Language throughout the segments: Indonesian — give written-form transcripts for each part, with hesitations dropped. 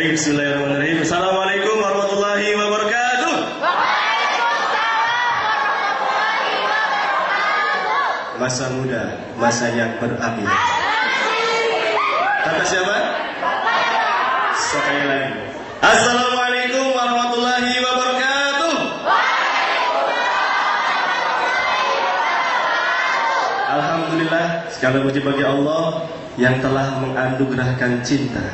Baik, bismillahirrahmanirrahim. Assalamualaikum warahmatullahi wabarakatuh. Masa muda, masa yang berapi. Kata siapa? Sekali lagi. Assalamualaikum warahmatullahi wabarakatuh. Alhamdulillah, segala puji bagi Allah yang telah menganugerahkan cinta.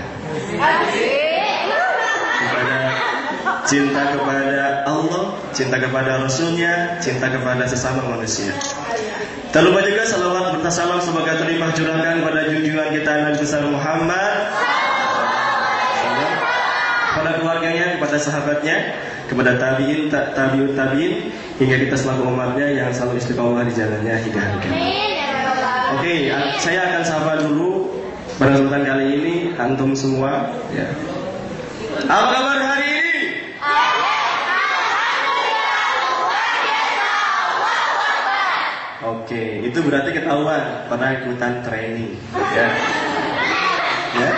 Cinta kepada Allah, cinta kepada Rasulnya, cinta kepada sesama manusia. Tak lupa juga salawat serta salam semoga terlimpah curahkan pada junjungan kita Nabi besar Muhammad, kepada keluarganya, kepada sahabatnya, kepada tabiin, tabiut tabiin, hingga kita selaku umatnya yang selalu istiqomah di jalannya hingga hari kiamat. Oke, saya akan sapa dulu pada kesempatan kali ini antum semua. Ya. Apa kabar hari ini? Oke, itu berarti ketahuan pernah ikutan training, ya. Ya.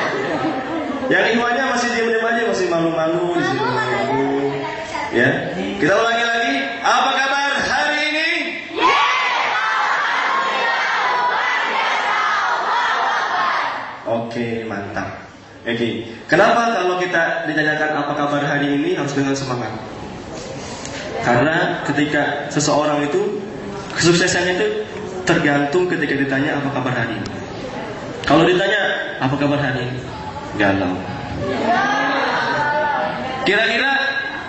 Yang ikhwannya masih diam-diam aja, masih malu-malu di sini. Ya. Kita ulangi lagi. Apa kabar hari ini? Oke, mantap. Oke. Kenapa kalau kita ditanyakan apa kabar hari ini harus dengan semangat? Karena ketika seseorang itu kesuksesannya itu tergantung ketika ditanya apa kabar hari ini. Kalau ditanya apa kabar hari ini, galau. Kira-kira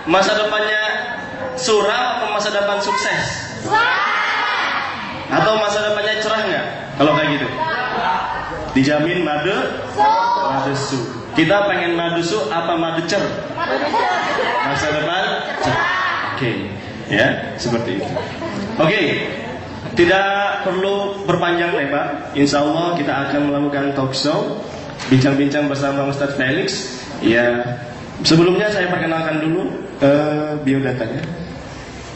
masa depannya suram atau masa depan sukses? Atau masa depannya cerah nggak? Kalau kayak gitu, dijamin madesu. Kita pengen madesu apa madecer? Masa depan cerah. Oke, ya seperti itu. Oke, tidak perlu berpanjang lebar. Insya Allah kita akan melakukan talk show, bincang-bincang bersama Ustadz Felix. Ya, sebelumnya saya perkenalkan dulu biodatanya.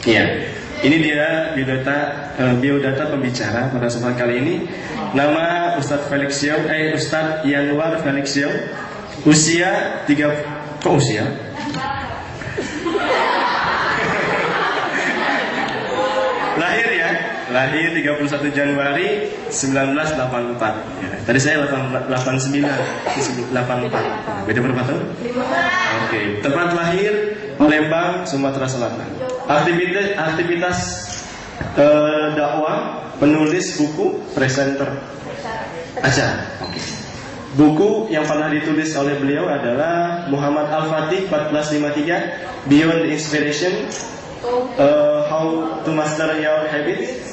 Ya, ini dia biodata pembicara pada kesempatan kali ini. Nama Ustadz Felix Xiao, Ustadz Yanwar Felix Xiao. Usia 3. Kok usia? Lahir 31 Januari 1984. Ya, tadi saya 89. Beda berapa tahun? Oke. Tempat lahir Palembang, Sumatera Selatan. Aktivitas dakwah, penulis buku, presenter acara. Oke. Buku yang pernah ditulis oleh beliau adalah Muhammad Al-Fatih 1453 Beyond Inspiration, How to Master Your Habits.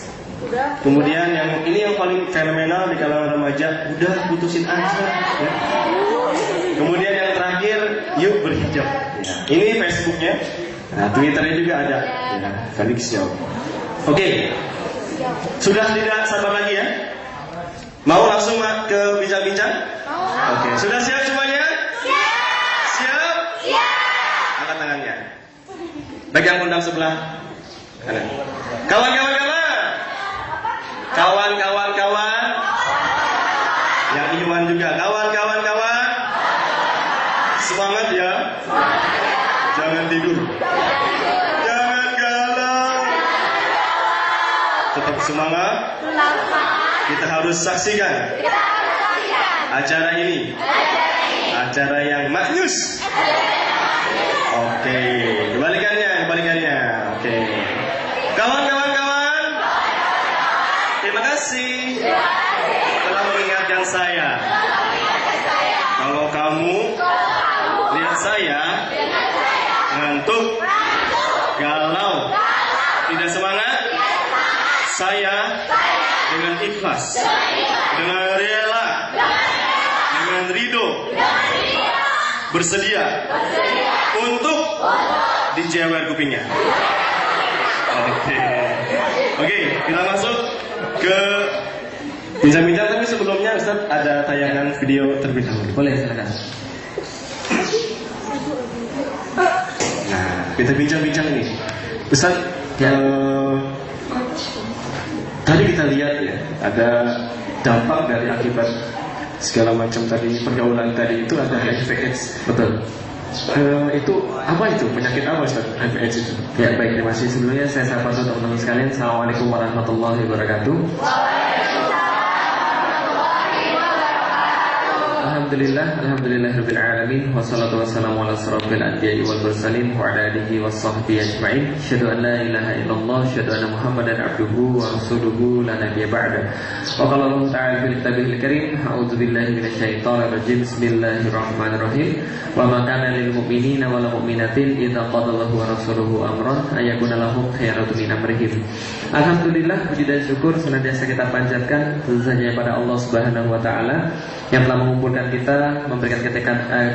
Kemudian yang paling fenomenal di kalangan remaja, udah putusin aja. Ya. Kemudian yang terakhir, yuk berhijab. Ya. Ini Facebooknya, nah, Twitternya juga ada. Ya, Felix Xiao. Oke, sudah tidak sabar lagi ya? Mau langsung ke bincang-bincang? Oke, sudah siap semuanya? Siap? Angkat tangannya. Pegang pundak sebelah kanan. Kawan-kawan. Yang iman juga. Kawan. Semangat ya. Jangan tidur. Jangan galau. Tetap semangat. Kita harus saksikan acara ini. Acara yang maknyus. Oke. Kebalikannya. Oke. Kawan. Terima kasih telah mengingatkan saya. Kalau kamu lihat saya ngantuk, galau, tidak semangat, saya dengan ikhlas, dengan rela, dengan ridho, bersedia untuk dijewer kupingnya. Oke, kita masuk ke bincang-bincang, tapi sebelumnya Ustaz ada tayangan video terlebih dahulu. Boleh silakan. Nah, kita bincang-bincang nih. Ustaz, tadi kita lihat ya, ada dampak dari akibat segala macam tadi pergaulan tadi itu ada HIV/AIDS, betul? Itu apa itu? Penyakit apa Ustaz? HIV/AIDS itu? Ya baik, terima kasih. Sebelumnya saya sapa dulu teman-teman sekalian. Assalamualaikum warahmatullahi wabarakatuh. Alhamdulillahirabbil alamin wassalatu wassalamu ala asrofil anbiya'i wal mursalin wa ala alihi washabbihi ajma'in. Asyhadu an la ilaha illallah, asyhadu anna Muhammadan abduhu wa rasuluhu la nabiyya ba'da. Wa qala Allah ta'ala fil kitabihil karim, a'udzu billahi minasyaitonir rajim. Bismillahirrahmanirrahim. Wa ma kana lil mu'minina wal mu'minatin idza qadallahu wa rasuluhu amran ayakuna lahum khiyaratu min amrihim. Alhamdulillah, puji dan syukur senantiasa kita panjatkan tentu saja pada Allah Subhanahu wa taala yang telah mengumpulkan kita, memberikan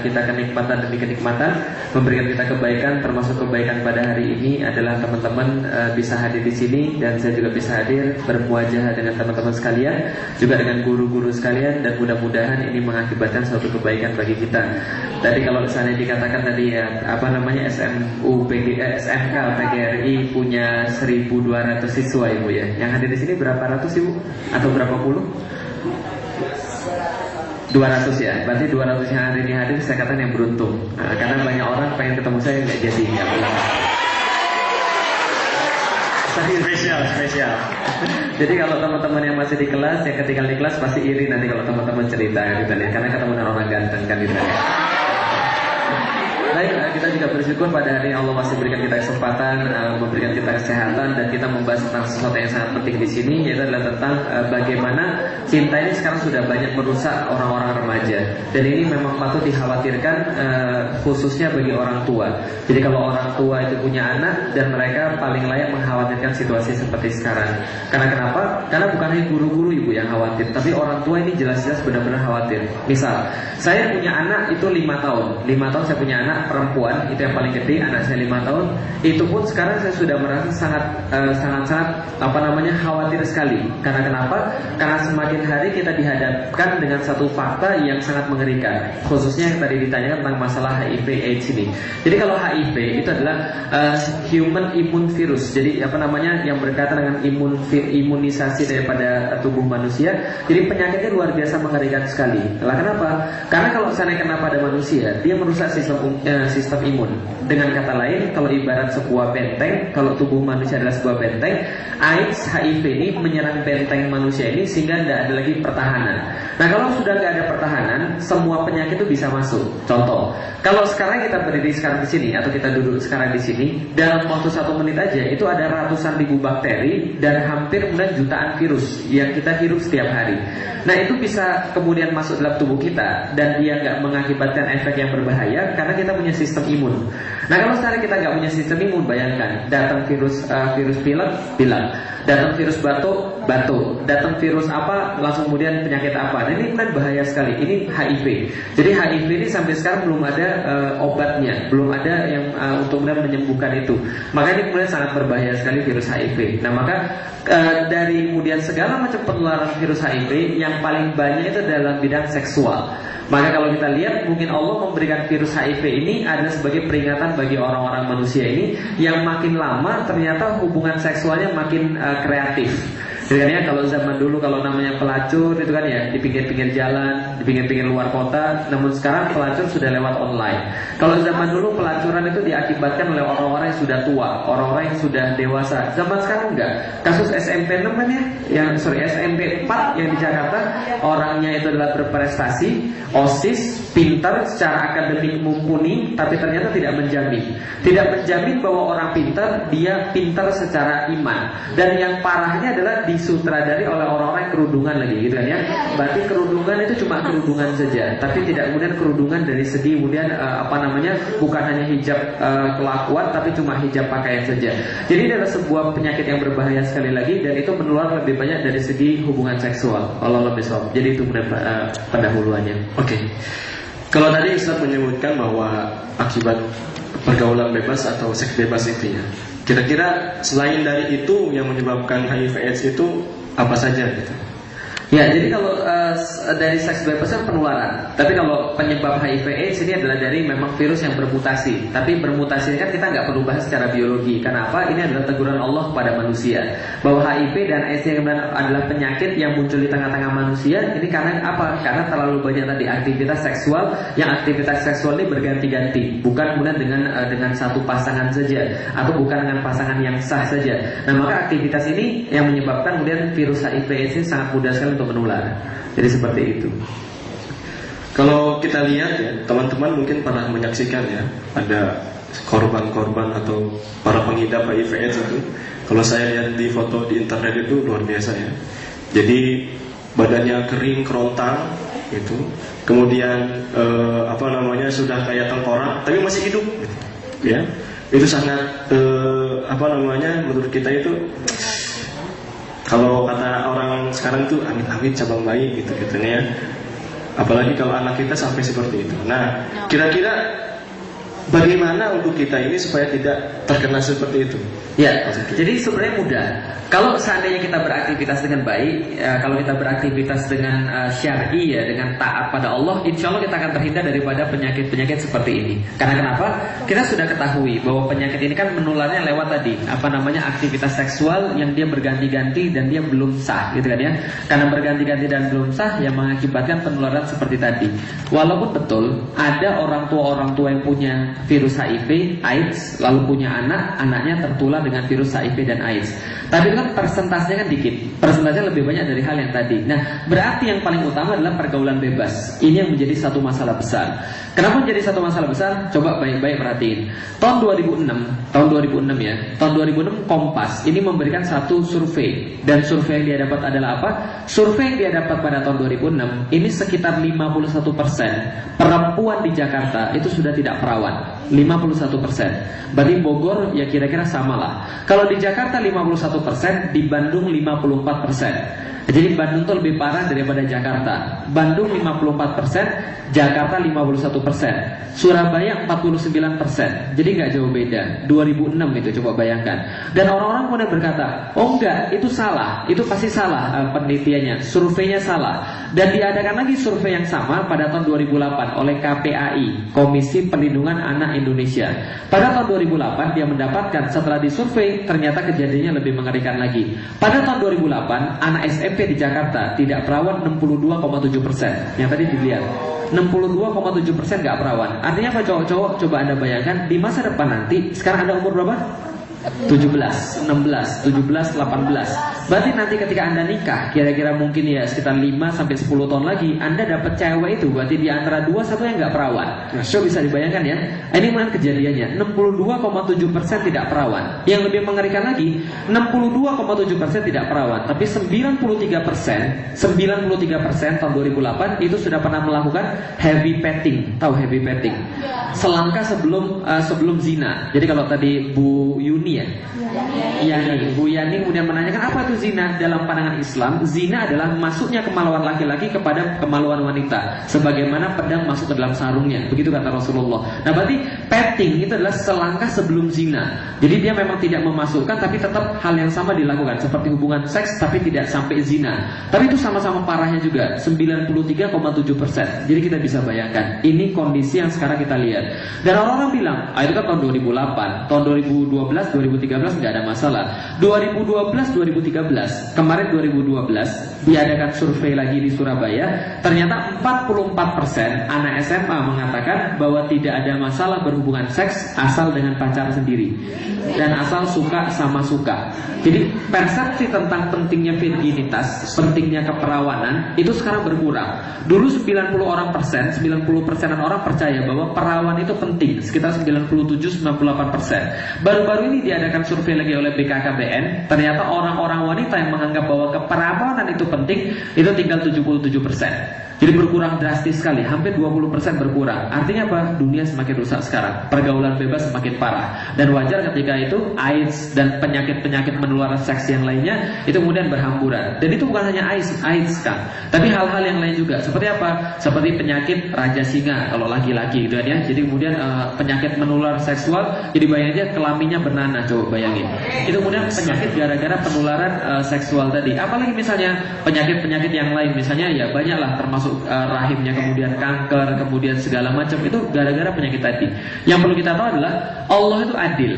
kita kenikmatan demi kenikmatan, memberikan kita kebaikan, termasuk kebaikan pada hari ini adalah teman-teman bisa hadir di sini dan saya juga bisa hadir bermuajah dengan teman-teman sekalian, juga dengan guru-guru sekalian, dan mudah-mudahan ini mengakibatkan suatu kebaikan bagi kita. Tadi kalau misalnya dikatakan tadi ya, SMK PGRI punya 1.200 siswa Ibu ya. Yang hadir di sini berapa ratus Ibu? Atau berapa puluh? 200 ya, berarti 200 yang hari ini hadir saya katakan yang beruntung. Karena banyak orang pengen ketemu saya nggak jadi, nggak boleh. Spesial. Jadi kalau teman-teman yang masih di kelas, yang ketinggalan di kelas pasti iri nanti kalau teman-teman cerita gitu ya, karena ketemu dengan orang ganteng kan gitu ya. Baik, kita juga bersyukur pada hari ini Allah masih berikan kita kesempatan, memberikan kita kesehatan, dan kita membahas tentang sesuatu yang sangat penting di sini, yaitu adalah tentang bagaimana cinta ini sekarang sudah banyak merusak orang-orang remaja, dan ini memang patut dikhawatirkan, khususnya bagi orang tua. Jadi kalau orang tua itu punya anak, dan mereka paling layak mengkhawatirkan situasi seperti sekarang. Karena kenapa? Karena bukan hanya guru-guru Ibu yang khawatir, tapi orang tua ini jelas-jelas benar-benar khawatir. Misal, saya punya anak itu 5 tahun. 5 tahun saya punya anak perempuan, itu yang paling gede, anak saya 5 tahun. Itu pun sekarang saya sudah merasa sangat khawatir sekali. Karena kenapa? Karena semakin hari kita dihadapkan dengan satu fakta yang sangat mengerikan, khususnya yang tadi ditanyakan tentang masalah HIV/AIDS ini. Jadi kalau HIV itu adalah human immune virus. Jadi yang berkaitan dengan imunisasi daripada tubuh manusia. Jadi penyakitnya luar biasa mengerikan sekali. Lah kenapa? Karena kalau misalnya kena pada manusia, dia merusak sistem imun. Dengan kata lain, kalau ibarat sebuah benteng, kalau tubuh manusia adalah sebuah benteng, AIDS, HIV ini menyerang benteng manusia ini sehingga tidak ada lagi pertahanan. Nah kalau sudah tidak ada pertahanan, semua penyakit itu bisa masuk. Contoh, kalau sekarang kita berdiri sekarang di sini atau kita duduk sekarang di sini, dalam waktu 1 menit aja itu ada ratusan ribu bakteri dan hampir jutaan virus yang kita hirup setiap hari. Nah itu bisa kemudian masuk dalam tubuh kita dan dia nggak mengakibatkan efek yang berbahaya karena kita punya sistem imun. Nah kalau sekarang kita nggak punya sistem imun, bayangkan datang virus pilek, datang virus batuk, datang virus apa, langsung kemudian penyakit apa. Dan ini kan bahaya sekali. Ini HIV. Jadi HIV ini sampai sekarang belum ada obatnya, belum ada yang untuk kemudian menyembuhkan itu. Maka ini kemudian sangat berbahaya sekali virus HIV. Nah maka dari kemudian segala macam penularan virus HIV yang paling banyak itu dalam bidang seksual. Maka kalau kita lihat, mungkin Allah memberikan virus HIV ini adalah sebagai peringatan bagi orang-orang manusia ini yang makin lama ternyata hubungan seksualnya makin kreatif. Jadi kan ya, kalau zaman dulu kalau namanya pelacur itu kan ya di pinggir-pinggir jalan, di pinggir-pinggir luar kota. Namun sekarang pelacur sudah lewat online. Kalau zaman dulu pelacuran itu diakibatkan oleh orang-orang yang sudah tua, orang-orang yang sudah dewasa. Zaman sekarang enggak. Kasus SMP 6 kan ya, SMP 4 yang di Jakarta, orangnya itu adalah berprestasi, OSIS, pintar, secara akademik mumpuni, tapi ternyata tidak menjamin. Tidak menjamin bahwa orang pintar, dia pintar secara iman. Dan yang parahnya adalah disutradari oleh orang-orang yang kerudungan lagi gitu kan ya. Berarti kerudungan itu cuma kerudungan saja, tapi tidak kemudian kerudungan dari segi kemudian bukan hanya hijab kelakuan, tapi cuma hijab pakaian saja. Jadi ini adalah sebuah penyakit yang berbahaya sekali lagi, dan itu menular lebih banyak dari segi hubungan seksual. Allah lebih soal. Jadi itu pendahuluannya. Oke. Kalau tadi Ustaz menyebutkan bahwa akibat pergaulan bebas atau seks bebas itu ya, kira-kira selain dari itu yang menyebabkan HIV/AIDS itu apa saja gitu? Ya, jadi kalau dari seks bebas kan penularan. Tapi kalau penyebab HIV/AIDS ini adalah dari memang virus yang bermutasi. Tapi bermutasi kan kita nggak perlu bahas secara biologi. Kenapa? Ini adalah teguran Allah kepada manusia bahwa HIV dan AIDS yang adalah penyakit yang muncul di tengah-tengah manusia. Ini karena apa? Karena terlalu banyak tadi aktivitas seksual. Yang aktivitas seksual ini berganti-ganti, bukan kemudian dengan satu pasangan saja, atau bukan dengan pasangan yang sah saja. Nah, maka aktivitas ini yang menyebabkan kemudian virus HIV/AIDS ini sangat mudah sekali untuk menular. Jadi seperti itu. Kalau kita lihat ya, teman-teman mungkin pernah menyaksikan ya, ada korban-korban atau para pengidap HIV/AIDS itu. Kalau saya lihat di foto di internet itu luar biasa ya. Jadi badannya kering, kerontang gitu. Kemudian sudah kayak tengkorak tapi masih hidup gitu. Ya. Itu sangat menurut kita itu, kalau kata orang sekarang tuh amit-amit cabang bayi gitu ya. Apalagi kalau anak kita sampai seperti itu. Nah, kira-kira bagaimana untuk kita ini supaya tidak terkena seperti itu? Ya, jadi sebenarnya mudah. Kalau seandainya kita beraktivitas dengan baik, kalau kita beraktivitas dengan syar'i ya, dengan taat pada Allah, insya Allah kita akan terhindar daripada penyakit-penyakit seperti ini. Karena kenapa? Kita sudah ketahui bahwa penyakit ini kan menularnya lewat tadi, aktivitas seksual yang dia berganti-ganti dan dia belum sah, gitu kan ya. Karena berganti-ganti dan belum sah yang mengakibatkan penularan seperti tadi. Walaupun betul ada orang tua yang punya virus HIV, AIDS, lalu punya anaknya tertular dengan virus HIV dan AIDS. Tapi itu kan persentasenya kan dikit, persentasenya lebih banyak dari hal yang tadi. Nah, berarti yang paling utama adalah pergaulan bebas. Ini yang menjadi satu masalah besar. Kenapa menjadi satu masalah besar? Coba baik-baik perhatiin. Tahun 2006 ya. Tahun 2006 Kompas ini memberikan satu survei, dan survei yang dia dapat adalah apa? Survei yang dia dapat pada tahun 2006 ini sekitar 51% perempuan di Jakarta itu sudah tidak perawan. 51%. Berarti Bogor ya kira-kira samalah. Kalau di Jakarta 51%, di Bandung 54%. Jadi Bandung itu lebih parah daripada Jakarta. Bandung 54%, Jakarta 51%, Surabaya 49%. Jadi nggak jauh beda. 2006 itu, coba bayangkan. Dan orang-orang kemudian berkata, oh enggak, itu salah, itu pasti salah penelitiannya, surveinya salah. Dan diadakan lagi survei yang sama pada tahun 2008 oleh KPAI, Komisi Perlindungan Anak Indonesia. Pada tahun 2008 dia mendapatkan, setelah disurvei ternyata kejadiannya lebih mengerikan lagi. Pada tahun 2008 anak SMP di Jakarta tidak perawan 62,7%. Yang tadi dilihat 62,7% nggak perawan. Artinya apa cowok-cowok? Coba Anda bayangkan di masa depan nanti. Sekarang Anda umur berapa? 17, 16, 17, 18. Berarti nanti ketika Anda nikah, kira-kira mungkin ya sekitar 5-10 tahun lagi, Anda dapat cewek itu, berarti di antara 2 yang nggak perawan. So bisa dibayangkan ya. Ini mana kejadiannya? 62,7% tidak perawan. Yang lebih mengerikan lagi, 62,7% tidak perawan, tapi 93% tahun 2008 itu sudah pernah melakukan heavy petting. Tahu heavy petting? Selangkah sebelum zina. Jadi kalau tadi Bu Yuni ya, Bu Yani kemudian menanyakan apa itu zina dalam pandangan Islam. Zina adalah masuknya kemaluan laki-laki kepada kemaluan wanita, sebagaimana pedang masuk ke dalam sarungnya. Begitu kata Rasulullah. Nah, berarti petting itu adalah selangkah sebelum zina. Jadi dia memang tidak memasukkan, tapi tetap hal yang sama dilakukan, seperti hubungan seks tapi tidak sampai zina. Tapi itu sama-sama parahnya juga, 93,7%. Jadi kita bisa bayangkan, ini kondisi yang sekarang kita lihat. Dan orang-orang bilang, itu kan tahun 2008, tahun 2012, 2013 nggak ada masalah. 2012, 2013, kemarin 2012 diadakan survei lagi di Surabaya. Ternyata 44% anak SMA mengatakan bahwa tidak ada masalah berhubungan seks asal dengan pacar sendiri dan asal suka sama suka. Jadi persepsi tentang pentingnya virginitas, pentingnya keperawanan itu sekarang berkurang. Dulu 90%an orang percaya bahwa perawan itu penting, sekitar 97-98%. Baru-baru ini diadakan survei lagi oleh BKKBN. Ternyata orang-orang wanita yang menganggap bahwa keperawanan itu penting itu tinggal 77%. Jadi berkurang drastis sekali, hampir 20% berkurang. Artinya apa? Dunia semakin rusak sekarang, pergaulan bebas semakin parah. Dan wajar ketika itu AIDS dan penyakit-penyakit menular seks yang lainnya itu kemudian berhamburan. Dan itu bukan hanya AIDS kan, tapi hal-hal yang lain juga. Seperti apa? Seperti penyakit raja singa kalau laki-laki gitu kan ya. Jadi kemudian penyakit menular seksual, jadi bayangin aja kelaminnya bernanah, coba bayangin. Itu kemudian penyakit gara-gara penularan seksual tadi. Apalagi misalnya penyakit-penyakit yang lain, misalnya ya banyaklah termasuk rahimnya kemudian kanker, kemudian segala macam, itu gara-gara penyakit tadi. Yang perlu kita tahu adalah Allah itu adil.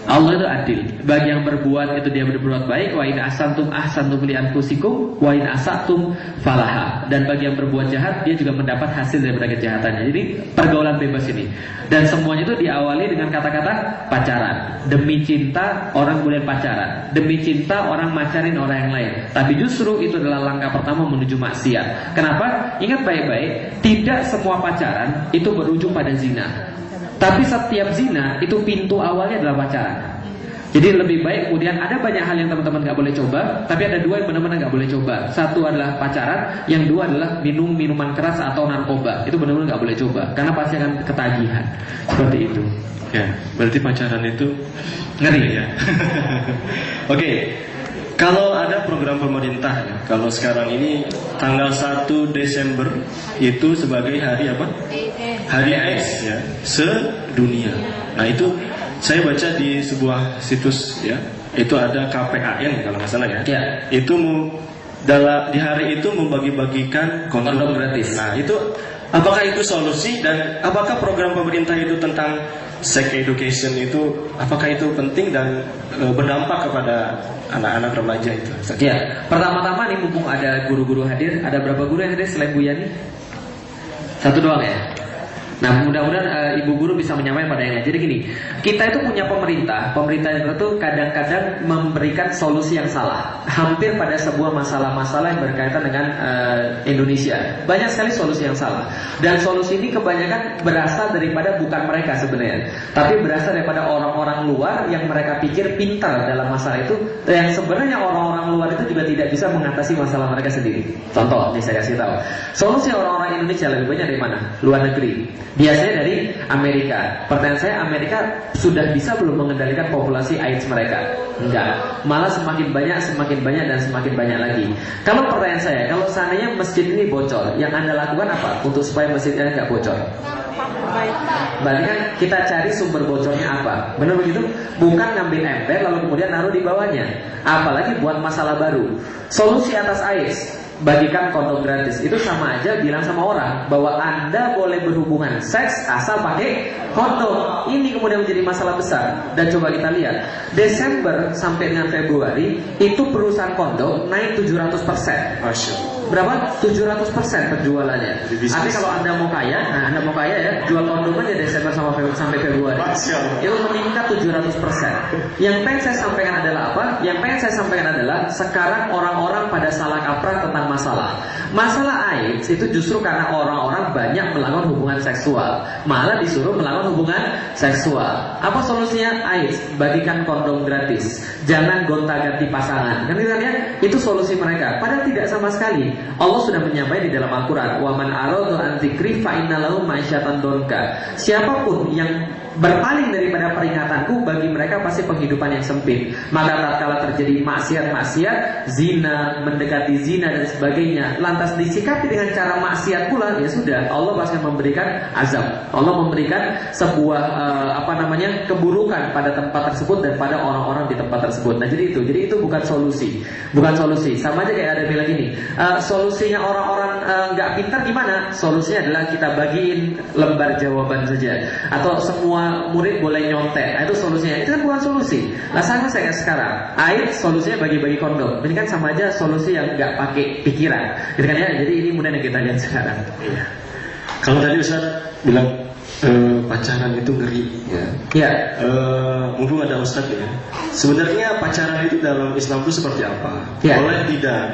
Allah itu adil. Bagi yang berbuat itu dia berbuat baik. Wa in ahsantum ahsantum li anfusikum wa in asatum falaha. Dan bagi yang berbuat jahat dia juga mendapat hasil daripada kejahatannya. Jadi pergaulan bebas ini. Dan semuanya itu diawali dengan kata-kata pacaran. Demi cinta orang kemudian pacaran. Demi cinta orang macarin orang yang lain. Tapi justru itu adalah langkah pertama menuju maksiat. Kenapa? Ingat baik-baik, tidak semua pacaran itu berujung pada zina. Tapi setiap zina itu pintu awalnya adalah pacaran. Jadi lebih baik kemudian ada banyak hal yang teman-teman gak boleh coba, tapi ada dua yang benar-benar gak boleh coba. Satu adalah pacaran, yang dua adalah minum minuman keras atau narkoba. Itu benar-benar gak boleh coba, karena pasti akan ketagihan. Seperti itu. Ya, berarti pacaran itu Ngeri ya. Oke, kalau ada program pemerintah ya, kalau sekarang ini tanggal 1 Desember itu sebagai hari apa? Hari AIDS ya, sedunia. Nah itu saya baca di sebuah situs ya, itu ada KPAN kalau nggak salah ya. Ya. Itu di hari itu membagi-bagikan kondom gratis. Nah itu apakah itu solusi dan apakah program pemerintah itu tentang sex education itu apakah itu penting dan berdampak kepada anak-anak remaja itu? Ya, pertama-tama nih mumpung ada guru-guru hadir, ada berapa guru yang hadir selain Bu Yani? Satu doang ya. Nah, mudah-mudahan ibu guru bisa menyampaikan pada yang lain. Jadi gini, kita itu punya pemerintah itu kadang-kadang memberikan solusi yang salah, hampir pada sebuah masalah-masalah yang berkaitan dengan Indonesia. Banyak sekali solusi yang salah. Dan solusi ini kebanyakan berasal daripada bukan mereka sebenarnya, tapi berasal daripada orang-orang luar yang mereka pikir pintar dalam masalah itu, yang sebenarnya orang-orang luar itu juga tidak bisa mengatasi masalah mereka sendiri. Contoh, nih saya kasih tahu. Solusi orang-orang Indonesia lebih banyak dari mana? Luar negeri. Biasanya dari Amerika. Pertanyaan saya, Amerika sudah bisa belum mengendalikan populasi AIDS mereka? Enggak. Malah semakin banyak dan semakin banyak lagi. Kalau pertanyaan saya, kalau seandainya masjid ini bocor, yang Anda lakukan apa untuk supaya masjidnya nggak bocor? Berarti kan kita cari sumber bocornya apa? Benar begitu? Bukan ngambil ember lalu kemudian naruh di bawahnya. Apalagi buat masalah baru. Solusi atas AIDS, bagikan kondom gratis. Itu sama aja bilang sama orang bahwa Anda boleh berhubungan seks asal pakai kondom. Ini kemudian menjadi masalah besar. Dan coba kita lihat, Desember sampai dengan Februari itu perusahaan kondom naik 700%. Masya Allah. Berapa? 700% penjualannya. Artinya kalau Anda mau kaya, Anda mau kaya ya, jual kondom aja Desember sampai Februari. Itu meningkat 700%. Yang pengen saya sampaikan adalah apa? Yang pengen saya sampaikan adalah sekarang orang-orang pada salah kaprah tentang masalah AIDS itu justru karena orang-orang banyak melakukan hubungan seksual, malah disuruh melakukan hubungan seksual. Apa solusinya? AIDS, bagikan kondom gratis, jangan gonta-ganti pasangan. Kan kita lihat itu solusi mereka. Padahal tidak sama sekali. Allah sudah menyampaikan di dalam Al-Quran, wa man aradu an dzikri fa inna lahu ma'isyatan donka. Siapapun yang berpaling daripada peringatanku, bagi mereka pasti penghidupan yang sempit. Maka tatkala terjadi maksiat-maksiat, zina, mendekati zina dan sebagainya, lantas disikapi dengan cara maksiat pula, ya sudah, Allah pasti memberikan azab. Allah memberikan sebuah keburukan pada tempat tersebut dan pada orang-orang di tempat tersebut. Nah, jadi itu bukan solusi. Sama aja kayak ada bilang gini, solusinya orang-orang nggak pintar gimana? Solusinya adalah kita bagiin lembar jawaban saja, atau semua murid boleh nyontek. Nah, itu solusinya. Itu kan bukan solusi. Nah, sama saya sekarang, AIDS solusinya bagi-bagi kondom. Ini kan sama aja solusi yang nggak pakai pikiran. Gitu kan ya? Jadi ini kemudian yang kita lihat sekarang. Iya. Kalau tadi Ustaz bilang pacaran itu ngeri ya. Ya. Mumpung ada Ustaz ya. Sebenarnya pacaran itu dalam Islam itu seperti apa? Ya. Boleh tidak?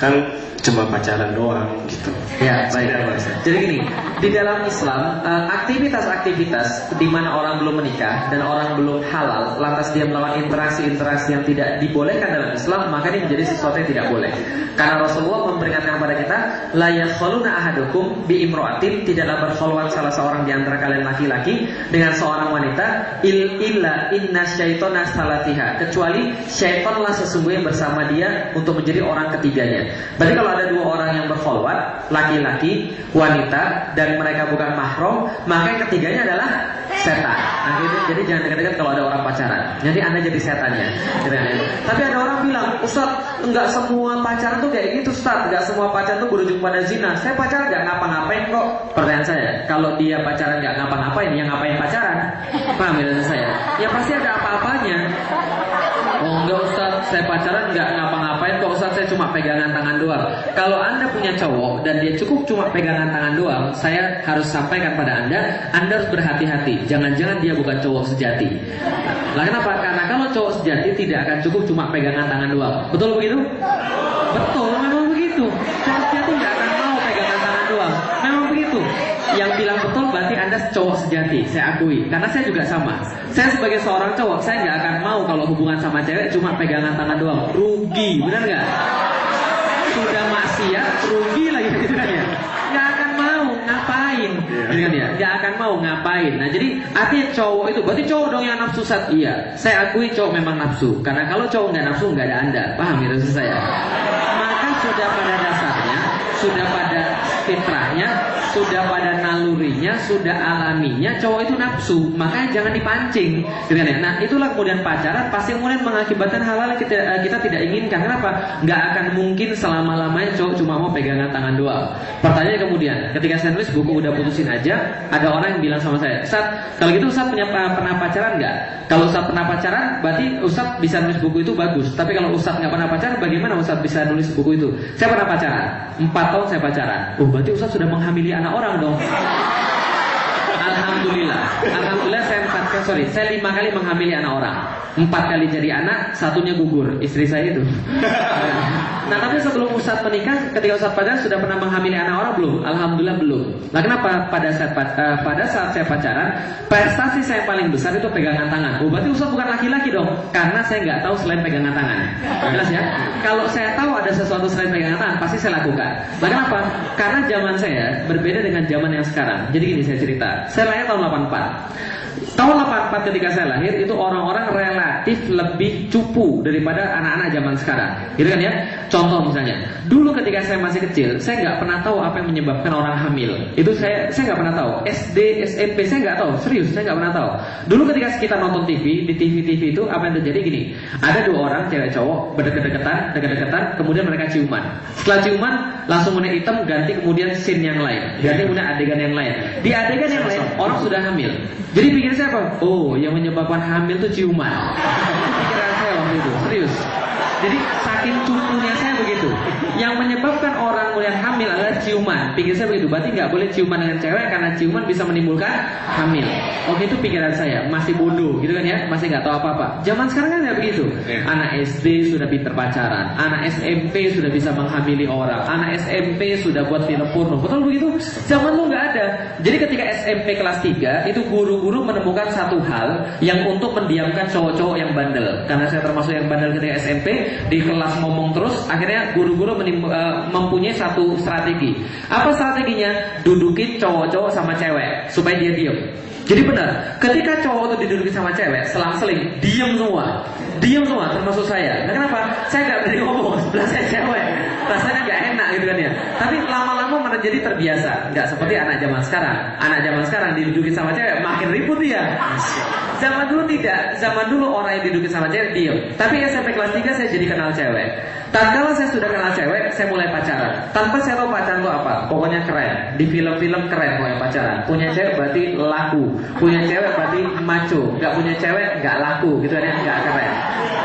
Kan cuma pacaran doang gitu. Ya, baik. Seperti apa, Ustaz? Jadi gini, di dalam Islam aktivitas-aktivitas di mana orang belum menikah dan orang belum halal, lantas dia melakukan interaksi-interaksi yang tidak dibolehkan dalam Islam, maka ini menjadi sesuatu yang tidak boleh. Karena Rasulullah memperingatkan kepada kita, la yakhluna ahadukum bi imra'atin, tidaklah berkhulwat salah seorang di antara kalian laki-laki dengan seorang wanita, illa inna syaitana salatiha, kecuali syaitanlah sesungguhnya bersama dia untuk menjadi orang ketiganya. Berarti kalau ada dua orang yang berkhulwat, laki-laki, wanita, dan mereka bukan mahram, maka yang ketiganya adalah setan. Nah, jadi jangan dekat-dekat kalau ada orang pacaran. Jadi Anda jadi setannya. Tapi ada orang bilang, Ustaz, enggak semua pacaran tuh kayak gitu, Ustaz. Enggak semua pacaran tuh berujung pada zina. Saya pacaran enggak ngapa-ngapain kok. Pertanyaan saya, kalau dia pacaran enggak ngapa-ngapain, yang ngapain pacaran? Paham ya saya? Ya pasti ada apa-apanya. Oh enggak Ustaz, saya pacaran enggak ngapa-ngapain kok Ustaz, saya cuma pegangan tangan doang. Kalau Anda punya cowok dan dia cukup cuma pegangan tangan doang, saya harus sampaikan pada Anda harus berhati-hati. Jangan-jangan dia bukan cowok sejati. Lah kenapa? Karena kalau cowok sejati tidak akan cukup cuma pegangan tangan doang. Betul begitu? Betul, memang begitu. Cowok sejati tidak akan mau pegangan tangan doang. Memang begitu. Yang bilang betul berarti Anda cowok sejati, saya akui. Karena saya juga sama. Saya sebagai seorang cowok, saya nggak akan mau kalau hubungan sama cewek cuma pegangan tangan doang. Rugi, benar nggak? Sudah maksiat, rugi lagi gitu kan ya. Nggak akan mau ngapain, gitu kan ya? Nggak akan mau ngapain. Nah jadi artinya cowok itu, berarti cowok dong yang nafsu Ustaz. Iya, saya akui cowok memang nafsu. Karena kalau cowok nggak nafsu nggak ada Anda. Paham ya maksud saya? Maka sudah pada dasarnya, sudah pada fitrahnya, sudah pada nalurinya, sudah alaminya cowok itu nafsu, makanya jangan dipancing, gitu kan ya. Nah itulah kemudian pacaran pasti kemudian mengakibatkan hal-hal yang kita tidak inginkan. Kenapa? Nggak akan mungkin selama-lamanya cowok cuma mau pegangan tangan doang. Pertanyaan kemudian, ketika saya nulis buku Udah Putusin Aja, ada orang yang bilang sama saya, Ustaz, kalau gitu Ustaz pernah pacaran nggak? Kalau Ustaz pernah pacaran, berarti Ustaz bisa nulis buku itu bagus. Tapi kalau Ustaz nggak pernah pacaran, bagaimana Ustaz bisa nulis buku itu? Saya pernah pacaran, 4 tahun saya pacaran. Oh berarti Ustaz sudah menghamili anak orang dong. Alhamdulillah saya 5 kali menghamili anak orang. 4 kali jadi anak, 1-nya gugur, istri saya itu. Nah tapi sebelum Ustaz menikah, ketika Ustaz pacaran sudah pernah menghamili anak orang belum? Alhamdulillah belum. Nah kenapa? Pada saat saya pacaran, prestasi saya paling besar itu pegangan tangan. Oh berarti Ustaz bukan laki-laki dong? Karena saya nggak tahu selain pegangan tangan. Jelas ya? Kalau saya tahu ada sesuatu selain pegangan tangan, pasti saya lakukan. Nah kenapa? Karena zaman saya berbeda dengan zaman yang sekarang. Jadi gini saya cerita. Saya lahir tahun 84. Tahun 84 ketika saya lahir itu orang-orang relatif lebih cupu daripada anak-anak zaman sekarang, gitu kan ya? Contoh misalnya, dulu ketika saya masih kecil, saya nggak pernah tahu apa yang menyebabkan orang hamil. Itu saya nggak pernah tahu. SD, SMP saya nggak tahu, serius saya nggak pernah tahu. Dulu ketika kita nonton TV, di TV itu apa yang terjadi gini, ada 2 orang cewek cowok berdeket-deketan, kemudian mereka ciuman. Setelah ciuman langsung mulai hitam, ganti kemudian scene yang lain, ganti kemudian adegan yang lain. Di adegan yang lain orang sudah hamil. Jadi pikir saya apa? Oh, yang menyebabkan hamil itu ciuman. Itu pikiran saya waktu itu, serius. Jadi saking cupunya saya begitu. Yang menyebabkan orang mulai hamil adalah ciuman. Pikir saya begitu. Berarti nggak boleh ciuman dengan cewek karena ciuman bisa menimbulkan hamil. Oke, itu pikiran saya. Masih bodoh, gitu kan ya? Masih nggak tahu apa-apa. Zaman sekarang kan nggak begitu. Anak SD sudah pinter pacaran. Anak SMP sudah bisa menghamili orang. Anak SMP sudah buat film porno. Betul begitu? Zaman lu nggak ada. Jadi ketika SMP kelas 3 itu guru-guru menemukan satu hal yang untuk mendiamkan cowok-cowok yang bandel. Karena saya termasuk yang bandel ketika SMP, di kelas ngomong terus, akhirnya guru-guru mempunyai satu strategi. Apa strateginya? Dudukin cowok-cowok sama cewek supaya dia diem. Jadi benar, ketika cowok itu didudukin sama cewek, selang-seling diem semua, termasuk saya. Nah kenapa? Saya nggak berani ngomong, sebelah saya cewek, rasanya nggak enak gitu kan ya. Tapi lama-lama menjadi terbiasa. Nggak seperti anak zaman sekarang. Anak zaman sekarang didudukin sama cewek, makin ribut dia. Zaman dulu tidak. Zaman dulu orang yang didudukin sama cewek diem. Tapi SMP kelas 3 saya jadi kenal cewek. Tatkala saya sudah kenal cewek, saya mulai pacaran. Tanpa saya tahu pacaran itu apa. Pokoknya keren. Di film-film keren pokoknya pacaran. Punya cewek berarti laku. Punya cewek berarti macho. Gak punya cewek gak laku gitu kan ya, gak keren.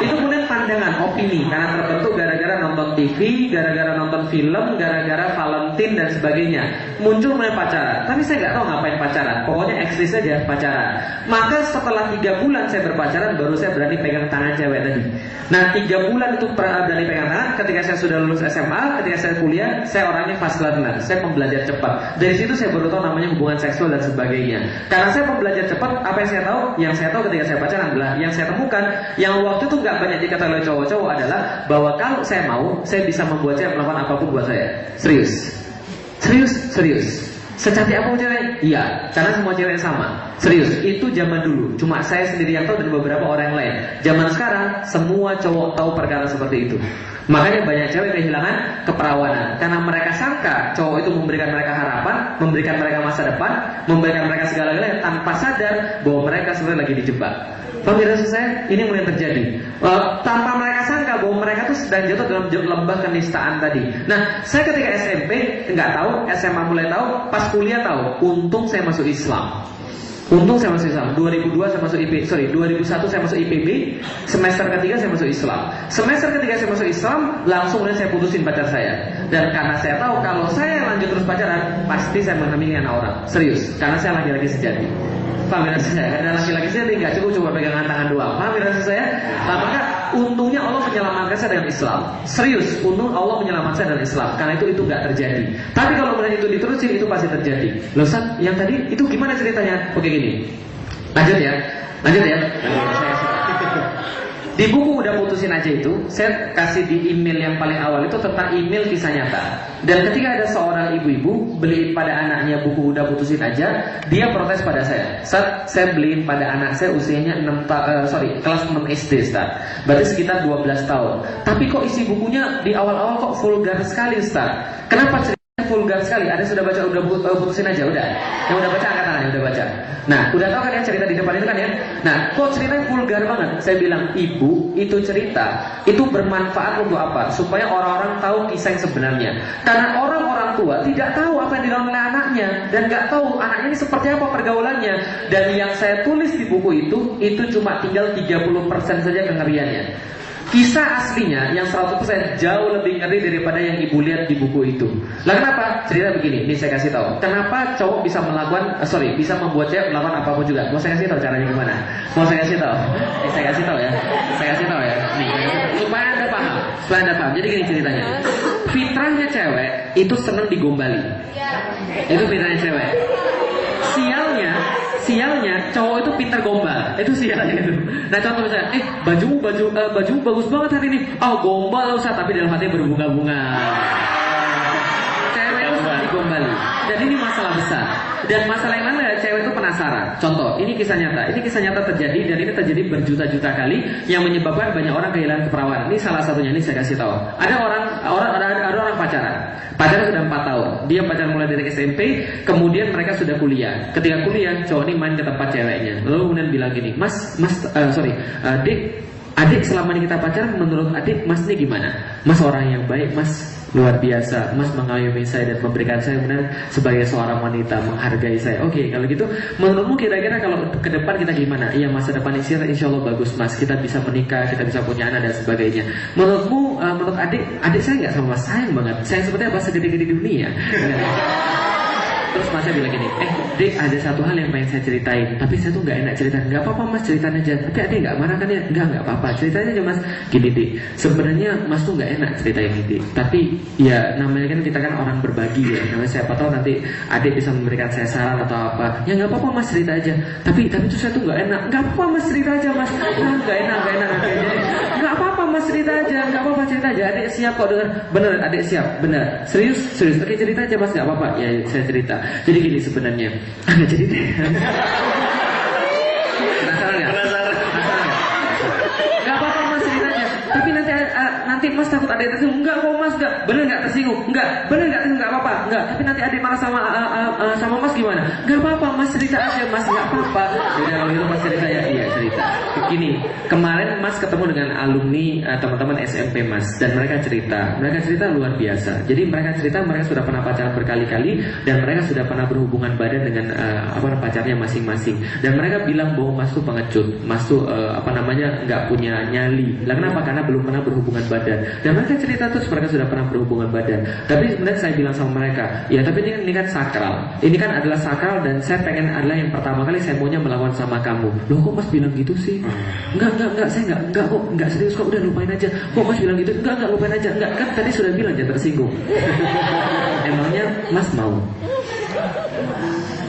Itu kemudian pandangan, opini. Karena terbentuk gara-gara gara-gara nonton TV, gara-gara nonton film, gara-gara Valentine dan sebagainya. Muncul mulai pacaran. Tapi saya nggak tahu ngapain pacaran. Pokoknya eksis aja pacaran. Maka setelah 3 bulan saya berpacaran, baru saya berani pegang tangan cewek tadi. Nah 3 bulan itu berani pegang tangan. Ketika saya sudah lulus SMA, ketika saya kuliah, saya orangnya fast learner. Saya pembelajar cepat. Dari situ saya baru tahu namanya hubungan seksual dan sebagainya. Karena saya pembelajar cepat, apa yang saya tahu? Yang saya tahu ketika saya pacaran adalah, yang saya temukan, yang waktu itu nggak banyak dikatakan oleh cowok-cowok adalah bahwa kalau saya mau, saya bisa membuat cewek melakukan apapun buat saya. Serius. Secantik apa cewek? Iya, karena semua cewek sama. Serius, itu zaman dulu. Cuma saya sendiri yang tahu dan beberapa orang yang lain. Zaman sekarang, semua cowok tahu perkara seperti itu. Makanya banyak cewek kehilangan keperawanan karena mereka sangka cowok itu memberikan mereka harapan, memberikan mereka masa depan, memberikan mereka segala-galanya tanpa sadar bahwa mereka sebenarnya lagi dijebak. Paham ya saya? Ini mulai terjadi tanpa mereka sangka bahwa mereka tuh sedang jatuh dalam lembah kenistaan tadi. Nah, saya ketika SMP nggak tahu, SMA mulai tahu, pas kuliah tahu. Untung saya masuk Islam. 2002 saya masuk 2001 saya masuk IPB. Semester ketiga saya masuk Islam. Semester ketiga saya masuk Islam, langsung saya putusin pacar saya. Dan karena saya tahu kalau saya lanjut terus pacaran, pasti saya menghamili anak orang. Serius, karena saya laki-laki sejati. Paham ya saya? Ada laki-laki sejati nggak cukup cuma pegangan tangan doang. Paham ya saya? Nah, maka untungnya Allah menyelamatkan saya dengan Islam. Serius, untung Allah menyelamatkan saya dengan Islam. Karena itu nggak terjadi. Tapi kalau kemudian itu diterusin, itu pasti terjadi. Loh Ustaz, yang tadi itu gimana ceritanya? Oke gini, lanjut ya. Di buku Udah Putusin Aja itu, saya kasih di email yang paling awal itu tentang email kisah nyata. Dan ketika ada seorang ibu-ibu beliin pada anaknya buku Udah Putusin Aja, dia protes pada saya. Saat saya beliin pada anak saya usianya kelas 6 SD, Ustaz. Berarti sekitar 12 tahun. Tapi kok isi bukunya di awal-awal kok vulgar sekali, Ustaz? Kenapa ceritanya vulgar sekali? Ada sudah baca Udah Putusin Aja? Udah? Yang udah baca angkat tangannya, udah baca. Nah, udah tahu kan ya cerita di depan itu kan ya? Nah, kok ceritanya vulgar banget? Saya bilang, ibu, itu cerita, itu bermanfaat untuk apa? Supaya orang-orang tahu kisah yang sebenarnya. Karena orang-orang tua tidak tahu apa yang dilakukan oleh anaknya. Dan gak tahu anaknya ini seperti apa pergaulannya. Dan yang saya tulis di buku itu cuma tinggal 30% saja kengeriannya. Kisah aslinya yang 100% jauh lebih ngeri daripada yang ibu lihat di buku itu. Lah kenapa? Cerita begini, ini saya kasih tahu. Kenapa cowok bisa bisa membuat cewek melakukan apapun juga? Mau saya kasih tahu caranya gimana? Mau saya kasih tahu? Saya kasih tahu ya. Nih, supaya Anda paham. Jadi gini ceritanya. Fitrahnya cewek itu senang digombali. Itu fitrahnya cewek. Sialnya cowok itu pintar gombal. Itu sialnya itu. Nah contoh misalnya, baju bagus banget hari ini. Oh gombal Ustaz, tapi dalam hati berbunga-bunga. Cewek itu suka digombali. Dan ini masalah besar. Dan masalah yang mana cewek itu penasaran. Contoh, ini kisah nyata terjadi dan ini terjadi berjuta-juta kali yang menyebabkan banyak orang kehilangan keperawanan. Ini salah satunya, ini saya kasih tahu. Ada orang pacaran sudah 4 tahun. Dia pacaran mulai dari SMP, kemudian mereka sudah kuliah. Ketika kuliah, cowok ini main ke tempat ceweknya. Lalu kemudian bilang gini, adik selama ini kita pacaran, menurut adik Mas ini gimana? Mas orang yang baik, Mas luar biasa, Mas mengayomi saya dan memberikan saya benar sebagai seorang wanita, menghargai saya. Oke, kalau gitu menurutmu kira-kira kalau ke depan kita gimana? Iya, masa depan insya Allah bagus Mas, kita bisa menikah, kita bisa punya anak dan sebagainya. Menurutmu, menurut adik saya nggak sama Mas, sayang banget, sayang seperti apa segede-gede di dunia. Terus Masnya bilang gini, Dek ada satu hal yang pengen saya ceritain, tapi saya tuh nggak enak cerita. Nggak apa-apa Mas, ceritain aja. Tapi adik nggak marah kan ya? Nggak apa-apa, ceritain aja Mas. Gini Dek, sebenarnya Mas tuh nggak enak ceritain ini Dek. Tapi ya namanya kan kita kan orang berbagi ya. Namanya siapa tahu nanti adik bisa memberikan saya saran atau apa. Ya nggak apa-apa Mas, cerita aja. Tapi itu saya tuh nggak enak. Nggak apa-apa Mas, cerita aja Mas. Nggak enak nggak apa-apa Mas, cerita aja. Nggak apa-apa, cerita aja. Adik siap kok dengar. Bener, adik siap. Bener. Serius. Oke, cerita aja Mas, nggak apa-apa. Ya saya cerita. Jadi gini sebenarnya. Jadi penasaran nggak? Nggak apa-apa Mas, cerita aja. Tapi nanti Mas takut ada yang tersinggung. Enggak kok Mas, enggak. Bener nggak tersinggung? Enggak. Bener nggak tersinggung? Nggak apa-apa. enggak. Tapi nanti adik marah sama sama mas gimana? Enggak apa-apa, mas cerita aja mas, enggak apa-apa. Jadi kalau itu mas cerita ya, iya cerita. Gini, kemarin mas ketemu dengan alumni teman-teman SMP mas, dan mereka cerita luar biasa. Jadi mereka cerita mereka sudah pernah pacaran berkali-kali dan mereka sudah pernah berhubungan badan dengan pacarnya masing-masing. Dan mereka bilang bahwa mas tuh pengecut, mas tuh nggak punya nyali. Lah kenapa? Karena belum pernah berhubungan badan. Dan mereka cerita terus mereka sudah pernah berhubungan badan. Tapi sebenarnya saya bilang sama mereka, ya tapi ini kan sakral. Ini kan adalah sakral dan saya pengen adalah yang pertama kali saya maunya melawan sama kamu. Loh kok mas bilang gitu sih? Enggak, saya enggak kok, enggak serius kok, udah lupain aja. Kok mas bilang gitu? Enggak lupain aja. Enggak, kan tadi sudah bilang jangan tersinggung. Emangnya mas mau?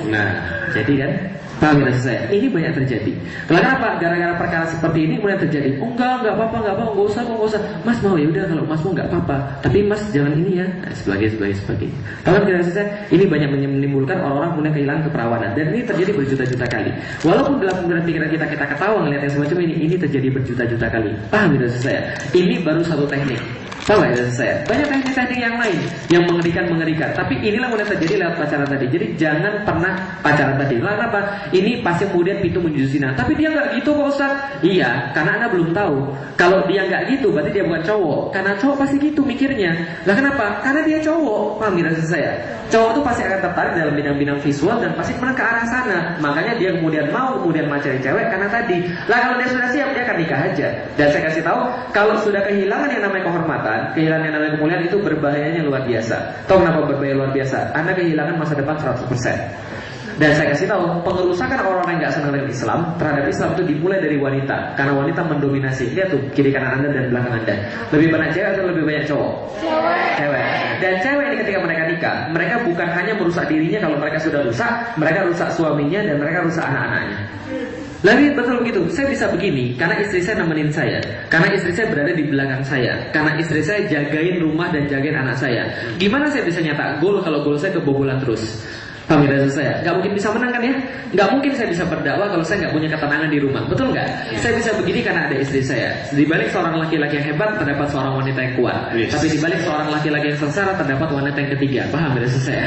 Nah, jadi kan paham ya saya? Ini banyak terjadi. Kenapa? Gara-gara perkara seperti ini mulai terjadi. Oh enggak apa-apa, enggak usah. Mas mau ya udah, kalau mas mau enggak apa-apa. Tapi mas jangan ini ya. Nah, sebagainya. Paham ya saya? Ini banyak menimbulkan orang-orang mulai kehilangan keperawanan, dan ini terjadi berjuta-juta kali. Walaupun dalam pikiran kita ketawa ngelihat yang semacam ini terjadi berjuta-juta kali. Paham ya saya? Ini baru satu teknik. Tahu ya saya? Banyak teknik-teknik yang lain yang mengerikan. Tapi inilah mulai terjadi lewat pacaran tadi. Jadi jangan pernah pacaran tadi. Lalu apa? Ini pasti kemudian pintu menuju zina. Tapi dia nggak gitu Pak Ustaz. Iya, karena Anda belum tahu. Kalau dia nggak gitu, berarti dia bukan cowok. Karena cowok pasti gitu mikirnya. Lah kenapa? Karena dia cowok. Paham ya saya? Cowok itu pasti akan tertarik dalam bidang-bidang visual dan pasti pernah ke arah sana. Makanya dia kemudian mencari cewek karena tadi. Lah kalau dia sudah siap, dia akan nikah aja. Dan saya kasih tahu, kalau sudah kehilangan yang namanya kehormatan, kehilangan yang namanya kemuliaan, itu berbahayanya luar biasa. Tahu kenapa berbahaya luar biasa? Anda kehilangan masa depan 100%. Dan saya kasih tahu, pengerusakan orang-orang yang nggak senang dengan Islam terhadap Islam itu dimulai dari wanita, karena wanita mendominasi. Lihat tuh kiri kanan Anda dan belakang Anda. Lebih banyak cewek atau lebih banyak cowok? Cewek. Dan cewek ini ketika mereka nikah, mereka bukan hanya merusak dirinya. Kalau mereka sudah rusak, mereka rusak suaminya dan mereka rusak anak-anaknya. Lagi betul begitu, saya bisa begini karena istri saya nemenin saya, karena istri saya berada di belakang saya, karena istri saya jagain rumah dan jagain anak saya. Gimana saya bisa nyetak gol kalau gol saya kebobolan terus? Paham ya saya? Gak mungkin bisa menang kan ya? Gak mungkin saya bisa berdakwah kalau saya gak punya ketenangan di rumah. Betul gak? Saya bisa begini karena ada istri saya. Di balik seorang laki-laki yang hebat terdapat seorang wanita yang kuat. Tapi di balik seorang laki-laki yang sengsara terdapat wanita yang ketiga. Paham ya saya?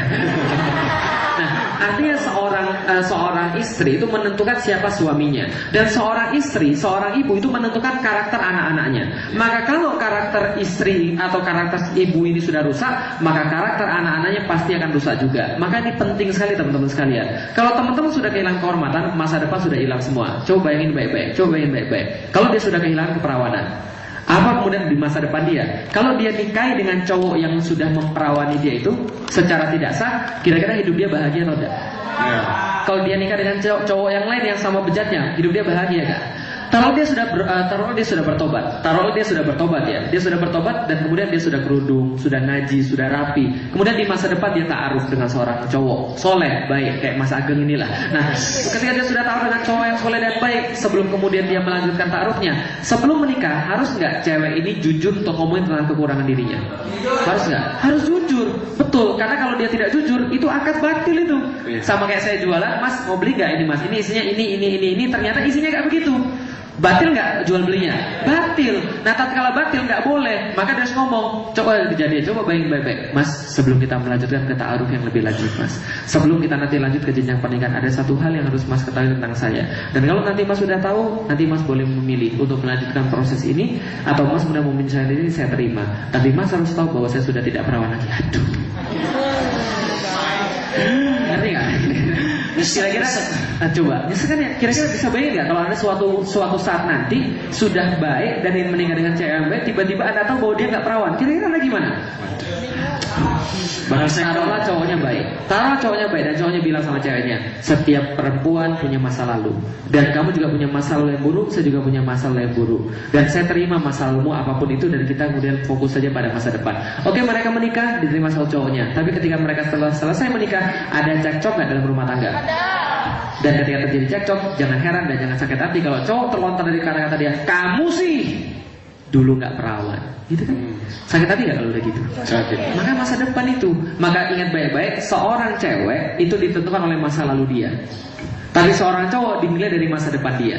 Nah, artinya seorang istri itu menentukan siapa suaminya, dan seorang istri, seorang ibu itu menentukan karakter anak-anaknya. Maka kalau karakter istri atau karakter ibu ini sudah rusak, maka karakter anak-anaknya pasti akan rusak juga. Maka ini penting sekali teman-teman sekalian. Kalau teman-teman sudah kehilangan kehormatan, masa depan sudah hilang semua. Coba bayangin baik-baik. Kalau dia sudah kehilangan keperawanan, apa kemudian di masa depan dia? Kalau dia nikahi dengan cowok yang sudah memperawani dia itu secara tidak sah, kira-kira hidup dia bahagia atau tidak? Ya. Kalau dia nikah dengan cowok yang lain yang sama bejatnya, hidup dia bahagia gak? Taruh dia sudah bertobat ya. Dia sudah bertobat dan kemudian dia sudah kerudung, sudah ngaji, sudah rapi. Kemudian di masa depan dia ta'aruf dengan seorang cowok soleh, baik kayak Mas Ageng inilah. Nah, ketika dia sudah tahu dengan cowok yang soleh dan baik, sebelum kemudian dia melanjutkan ta'arufnya, sebelum menikah harus nggak cewek ini jujur untuk ngomongin tentang kekurangan dirinya? Harus nggak? Harus jujur, betul. Karena kalau dia tidak jujur, itu akad batil itu. Sama kayak saya jualan, Mas mau beli nggak ini Mas? Ini isinya ini, ternyata isinya nggak begitu. Batil nggak jual belinya? Batil. Nah, tatkala batil nggak boleh, maka dia harus ngomong. Coba dijadiin, coba bayangin baik-baik, Mas. Sebelum kita melanjutkan ke ta'aruf yang lebih lanjut, Mas. Sebelum kita nanti lanjut ke jenjang pernikahan, ada satu hal yang harus Mas ketahui tentang saya. Dan kalau nanti Mas sudah tahu, nanti Mas boleh memilih untuk melanjutkan proses ini, atau Mas sudah memilih saya ini, saya terima. Tapi Mas harus tahu bahwa saya sudah tidak perawan lagi. Aduh. Ngerti nggak? Kira-kira coba, misalkan ya, kira-kira bisa bayangin nggak kalau Anda suatu saat nanti sudah baik dan ingin menikah dengan cewek yang baik, tiba-tiba Anda tahu bahwa dia nggak perawan, kira-kira Anda gimana? Taruhlah cowoknya baik, dan cowoknya bilang sama ceweknya, setiap perempuan punya masa lalu, dan kamu juga punya masa lalu yang buruk, saya juga punya masa lalu yang buruk, dan saya terima masa lalumu apapun itu, dan kita kemudian fokus saja pada masa depan. Oke, mereka menikah, diterima sama cowoknya, tapi ketika mereka setelah selesai menikah, ada cekcok nggak dalam rumah tangga? Dan ketika terjadi cekcok, jangan heran dan jangan sakit hati kalau cowok terlontar dari kata-kata dia, kamu sih dulu nggak perawan, gitu kan? Sakit hati nggak kalau udah gitu? Sakit. Maka masa depan itu, maka ingat baik-baik, seorang cewek itu ditentukan oleh masa lalu dia. Tapi seorang cowok dinilai dari masa depan dia.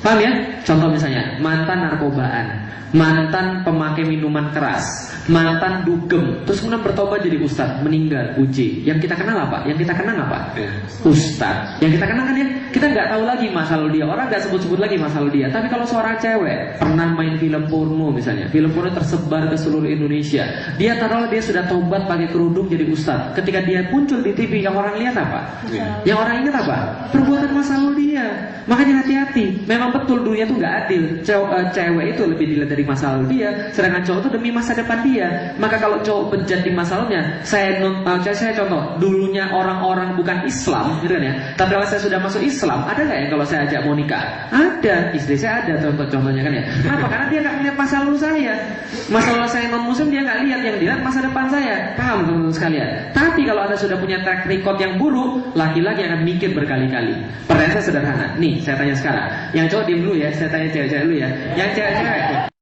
Paham ya? Contoh misalnya mantan narkobaan, mantan pemakai minuman keras, mantan dugem, terus kemudian bertobat jadi ustadz, meninggal, uji. Yang kita kenal apa? Yang kita kenang apa? Ustadz. Yang kita kenang kan ya, kita nggak tahu lagi masa lalu dia. Orang nggak sebut-sebut lagi masa lalu dia. Tapi kalau seorang cewek pernah main film porno misalnya, film porno tersebar ke seluruh Indonesia, dia taruhlah dia sudah tobat pakai kerudung jadi ustadz. Ketika dia muncul di TV, yang orang lihat apa? Yang orang ingat apa? Perbuatan masa lalu dia. Makanya hati-hati. Memang betul dunia itu nggak adil. Cewek itu lebih dilihat dari masa lalu dia, sedangkan cowok itu demi masa depan dia. Maka kalau cowok bejat di masa lalunya, saya contoh dulunya orang-orang bukan Islam, gitu kan ya. Tapi kalau saya sudah masuk Islam, ada nggak ya kalau saya ajak mau nikah? Ada. Istri saya ada contohnya kan ya. Kenapa? Karena dia nggak melihat masa lalu saya. Masa lalu saya non muslim dia nggak lihat, yang dilihat masa depan saya. Paham teman-teman sekalian? Tapi kalau Anda sudah punya track record yang buruk, laki-laki akan mikir berkali-kali. Pertanyaan saya sederhana. Nih, saya tanya sekarang. Yang cowok diem dulu ya, saya tanya cewek-cewek dulu ya. Yang cewek-cewek